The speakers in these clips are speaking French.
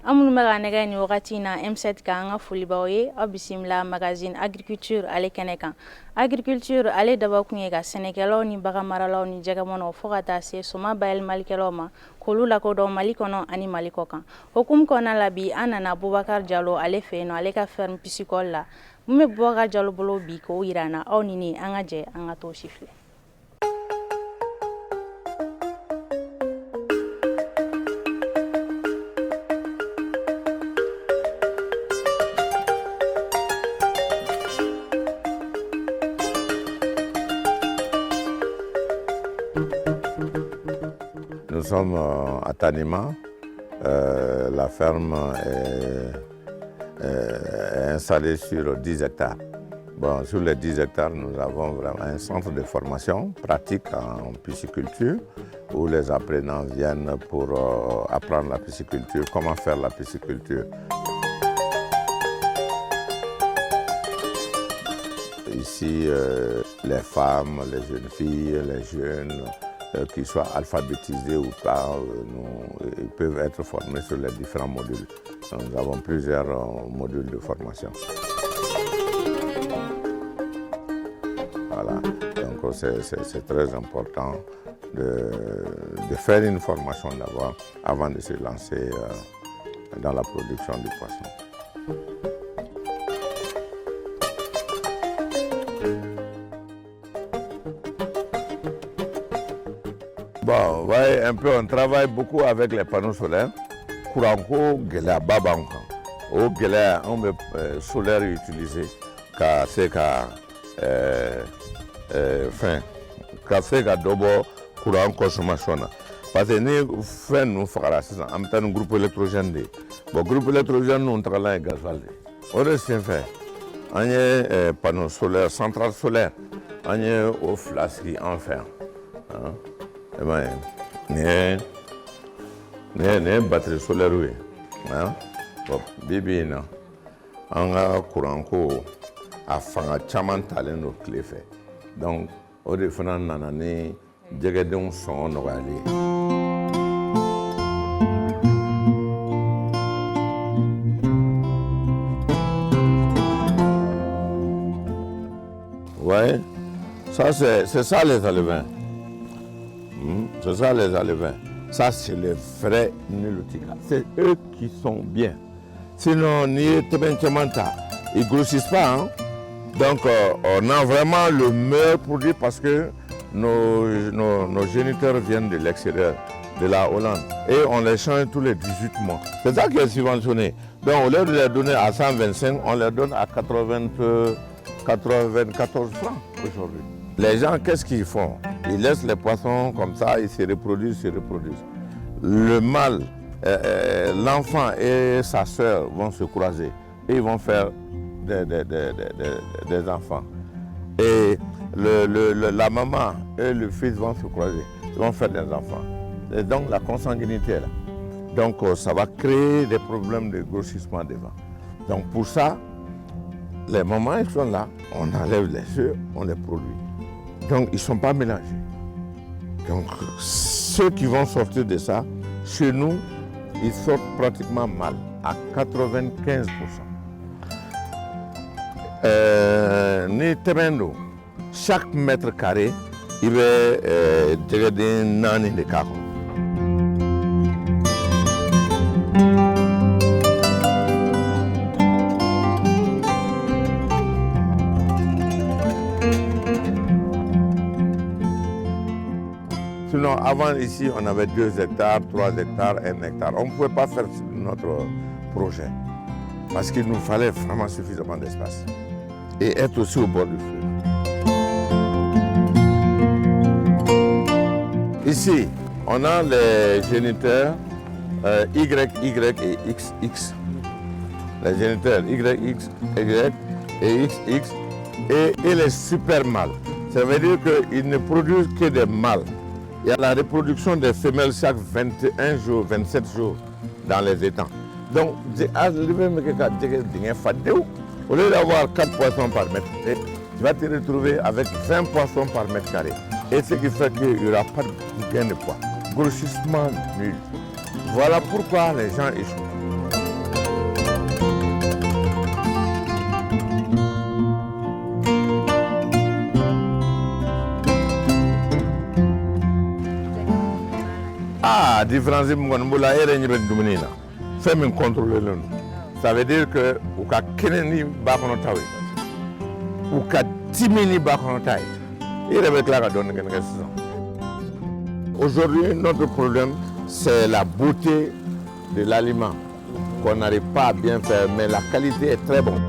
Amoun Maganega ni wakati na M7 ka nga fulibaoye abisimla magazine agriculture ale kenekan. Agriculture ale daba kunye ka Sénégalais ni bagamaralaw ni jagamono fo ka taa se soma bayel malikelaw ma k'olu lakodɔn Mali kɔnɔ ani Mali kɔkan. Hokumu kɔnɔna la bi an nana Boubacar Diallo ale fɛ yen nɔ ale ka ferme piscicole la. Mun bɛ Boubacar Diallo bolo bi k'o yira an na aw ni ne an ka jɛ an ka t'o si filɛ. Nous sommes à Tanima. La ferme est installée sur 10 hectares. Bon, sur les 10 hectares, nous avons vraiment un centre de formation pratique en pisciculture où les apprenants viennent pour apprendre la pisciculture, comment faire la pisciculture. Ici, les femmes, les jeunes filles, les jeunes, qu'ils soient alphabétisés ou pas, ils peuvent être formés sur les différents modules. Nous avons plusieurs modules de formation. Voilà, donc c'est très important de faire une formation d'abord avant de se lancer dans la production du poisson. Bon, ouais, un peu, on travaille beaucoup avec les panneaux solaires. Couranko, gela babanka. Au gela, on peut solaire utiliser. Car c'est qu'à c'est qu'à d'abord courant consommation. Parce que nous faisons en même temps un groupe électrogène. Bon, groupe électrogène, nous travaillons avec gasoil. On reste fait. On a un panneau solaire, centrale solaire. On a au flasque en fer. Ne batterie solaire oui. Bon, bibi na. Anga courant ko a fanga chaman talen no clé fait. Donc au défendant nanani jegedon son nogali. Ouais. Ça c'est ça les alevins. C'est ça les alevins. Ça c'est les vrais Nilotika. C'est eux qui sont bien. Sinon, ils ne grossissent pas. Hein? Donc on a vraiment le meilleur produit parce que nos géniteurs viennent de l'extérieur, de la Hollande. Et on les change tous les 18 mois. C'est ça qui est subventionné. Donc au lieu de les donner à 125, on les donne à 94 francs aujourd'hui. Les gens, qu'est-ce qu'ils font? Ils laissent les poissons comme ça, ils se reproduisent. Le mâle, l'enfant et sa sœur vont se croiser et ils vont faire des enfants. Et la maman et le fils vont se croiser, ils vont faire des enfants. Et donc la consanguinité est là. Donc ça va créer des problèmes de grossissement devant. Donc pour ça, les mamans ils sont là, on enlève les œufs, on les produit. Donc ils ne sont pas mélangés. Donc ceux qui vont sortir de ça, chez nous, ils sortent pratiquement mal, à 95%. Chaque mètre carré, il va dégager nani de carreaux. Sinon, avant ici, on avait 2 hectares, 3 hectares, 1 hectare. On ne pouvait pas faire notre projet parce qu'il nous fallait vraiment suffisamment d'espace et être aussi au bord du fleuve. Ici, on a les géniteurs Y, Y et XX. Les géniteurs Y, X, Y et XX et les super mâles. Ça veut dire qu'ils ne produisent que des mâles. Il y a la reproduction des femelles chaque 21 jours, 27 jours dans les étangs. Donc, au lieu d'avoir 4 poissons par mètre, tu vas te retrouver avec 20 poissons par mètre carré. Et ce qui fait qu'il n'y aura pas de gain de poids. Grossissement nul. Voilà pourquoi les gens échouent. Ah, différence la fait me contrôler le. Ça veut dire que ou ka keneni ba kono tawe. Ou ka timini ba kono tawe. Il revient là à donner quelque chose. Aujourd'hui, notre problème, c'est la beauté de l'aliment qu'on n'arrive pas à bien faire, mais la qualité est très bonne.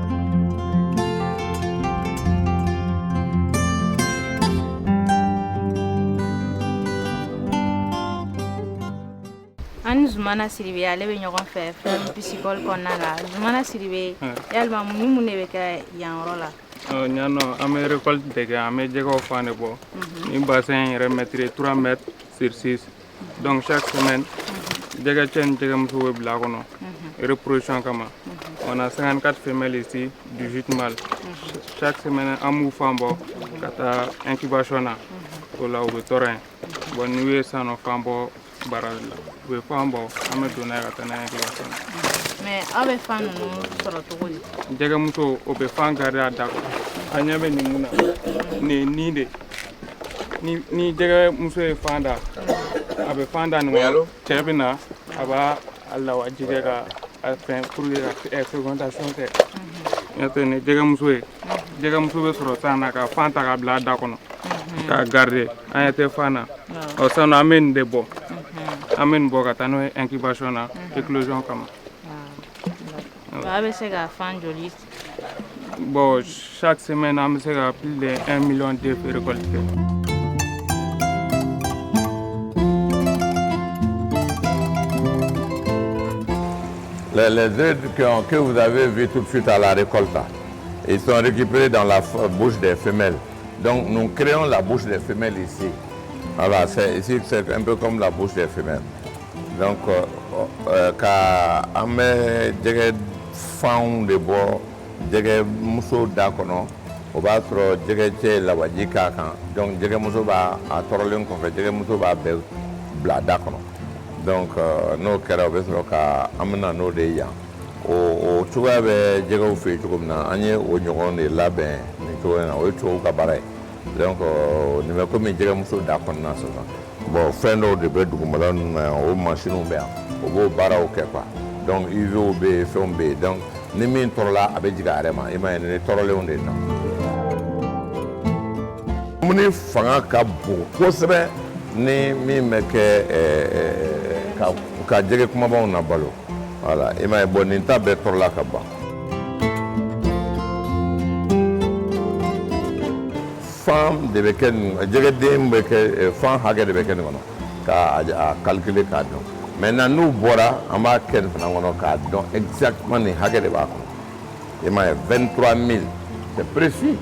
Ani Zumana Sidibé ale bɛ ɲɔgɔn fɛ fɛn piscicole kɔnɔna la. Zumana Sidibé yalima mun ne bɛ kɛ yan yɔrɔ la? Ɲanɔ an bɛ récolte de kɛ, an bɛ jɛgɛw fan de bɔ. Ni bassin yɛrɛ mètre 3 mètres sur 6. Donc chaque semaine jɛgɛ cɛ ni jɛgɛmuso bɛ bila a kɔnɔ reproduction kama. On a 54 femelles ici, 18 mâles. Chaque semaine an b'u fan bɔ ka taa incubation na. O la u bɛ tɔrɔ yen. Bon n'u ye san nɔ fan bɔ barrage la. U bɛ fan bɔ an bɛ don n'a ye ka taa n'a ye incubation na. Mais aw bɛ fan ninnu sɔrɔ cogo di? Jɛgɛmuso o bɛ fan garder a da kɔnɔ. A ɲɛ bɛ nin mun na nin ye nin de. Ni jɛgɛmuso ye fan da a bɛ fan da nin kɔnɔ cɛ bɛ na a b'a lawaji kɛ ka a fɛn pour que ka fécondation kɛ. N'o tɛ ni jɛgɛmuso ye jɛgɛmuso bɛ sɔrɔ san na ka fan ta ka bila a da kɔnɔ k'a garder an ɲɛ tɛ fan na ɔ sisan an bɛ nin de bɔ an bɛ nin bɔ ka taa n'o ye incubation na éclosion kama. Aw bɛ se ka fan joli? Bon chaque semaine an bɛ se ka plus de 1 million d'œufs récolter. Les œufs que vous avez vus tout de suite à la récolte, ils sont récupérés dans la bouche des femelles. Donc nous créons la bouche des femelles ici. Voilà, ici c'est un peu comme la bouche des femelles. Donc quand on met des femmes de bois, des mousseaux d'akono, on va trouver des lawaji kakan. Donc des mousseaux va à torolin qu'on fait, des mousseaux va bla d'akono. Donc n'o kɛra o bɛ sɔrɔ ka an bɛna n'o de yan o cogoya bɛ jɛgɛw fɛ yen cogo min na an ye o ɲɔgɔn de labɛn nin cogo in na o ye tubabuw ka baara ye donc nin bɛ komi jɛgɛmuso da kɔnɔna sisan bon fɛn dɔw de bɛ dugumala ninnu na yan o mansinw bɛ yan o b'o baaraw kɛ quoi donc UV bɛ yen fɛnw bɛ yen donc ni min tɔɔrɔla a bɛ jigin a yɛrɛ ma i ma ye ni tɔɔrɔlenw de na dumuni fanga ka bon kosɛbɛ ni min bɛ kɛ ka jɛgɛ kumabaw na balo voilà i m'a ye bon nin ta bɛɛ tɔɔrɔla ka ban fan de bɛ kɛ nin jɛgɛden bɛ kɛ fan hakɛ de bɛ kɛ nin kɔnɔ k'a calculer k'a dɔn maintenant n'u bɔra an b'a kɛ nin fana kɔnɔ k'a dɔn exactement nin hakɛ de b'a kɔnɔ i m'a ye 23 000 c'est précis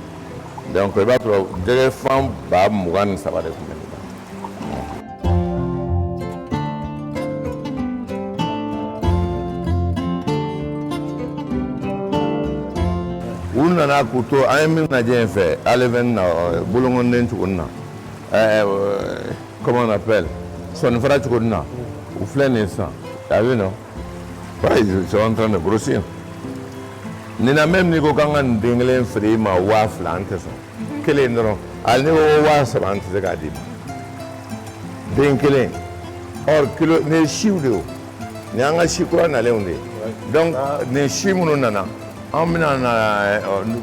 donc i b'a sɔrɔ jɛgɛ fan 23 de tun bɛ u nana k'u to an ye min lajɛ yen fɛ Alevin na bolongonden cogo na comment on appelle sɔnifara cogo na u filɛ nin sisan t'as vu non ils sont en train de grossir nin na même n'i ko k'an ka nin den kelen feere i ma 2000 an tɛ sɔn kelen dɔrɔn hali n'i ko 3000 an tɛ se k'a d'i ma den kelen or kilo nin ye siw de o nin y'an ka si kura nalenw de ye donc nin si minnu nana an bɛna na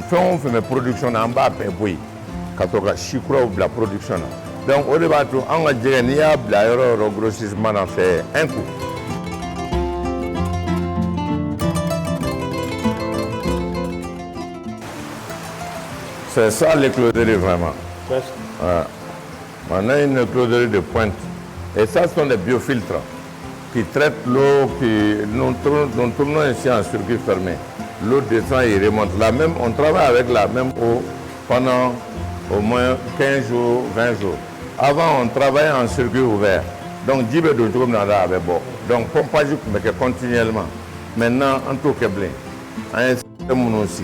fɛn o fɛn bɛ production na an b'a bɛɛ bɔ yen ka to ka si kuraw bila production na donc o de b'a to an ka jɛgɛ n'i y'a bila yɔrɔ o yɔrɔ grossissement na c'est un coup. C'est ça l'écloserie vraiment. On a une écloserie de pointe et ça ce sont des biofiltres qui traitent l'eau, nous tournons ici en circuit fermé. L'eau descend et remonte. On travaille avec la même eau pendant au moins 15 jours, 20 jours. Avant, on travaillait en circuit ouvert. Donc, donc pompage continuellement. Maintenant, on tout câblé. Un système aussi.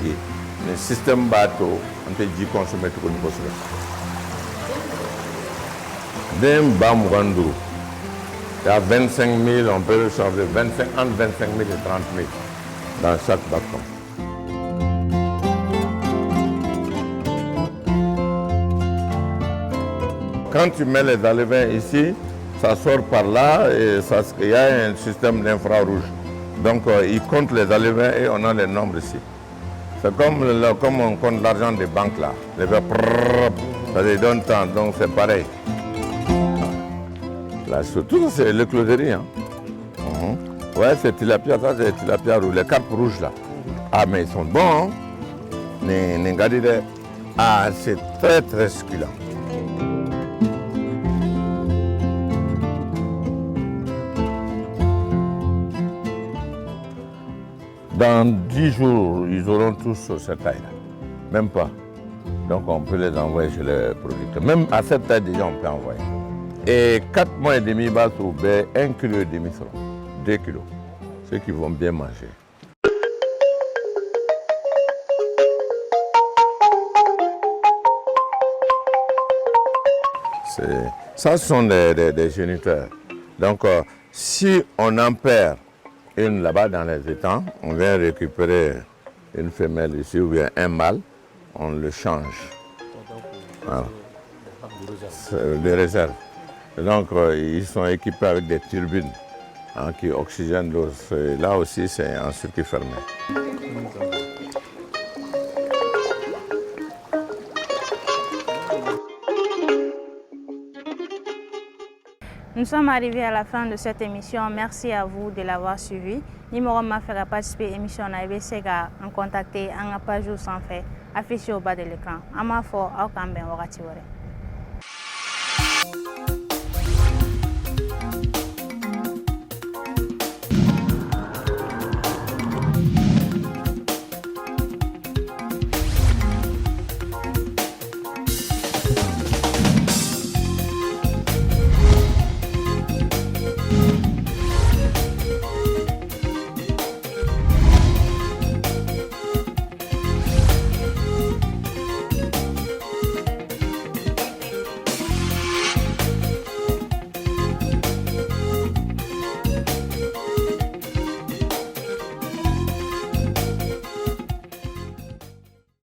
Le système bateau, on peut dire consommer tout le monde. D'un bamouandou, il y a 25 000, on peut recharger entre 25 000 et 30 000 dans chaque bâton. Quand tu mets les alevins ici, Ça sort par là et il y a un système d'infrarouge. Donc ils comptent les alevins et on a les nombres ici. C'est comme on compte l'argent des banques là. Ça les donne tant, donc c'est pareil. Là, surtout c'est l'écloserie. Hein. Ouais, c'est tilapia, ça c'est tilapia rouge, les carpes rouges là. Ah mais ils sont bons. Hein. Ah, c'est très très succulent. Dans 10 jours, ils auront tous cette taille-là. Même pas. Donc on peut les envoyer chez les producteurs. Même à cette taille déjà, on peut envoyer. Et 4 mois et demi, 1,5 kg seront 2 kg. Ceux qui vont bien manger. Ça, ce sont des géniteurs. Donc si on en perd une là-bas dans les étangs, on vient récupérer une femelle ici ou bien un mâle, on le change. Voilà. Des réserves. Donc ils sont équipés avec des turbines qui oxygènent l'eau. Là aussi c'est un circuit fermé. Nous sommes arrivés à la fin de cette émission. Merci à vous de l'avoir suivi. Numéro m'a fait participer à l'émission en contacter en page sans fait affiché au bas de l'écran. Amafo au Kamben Wakatiwore.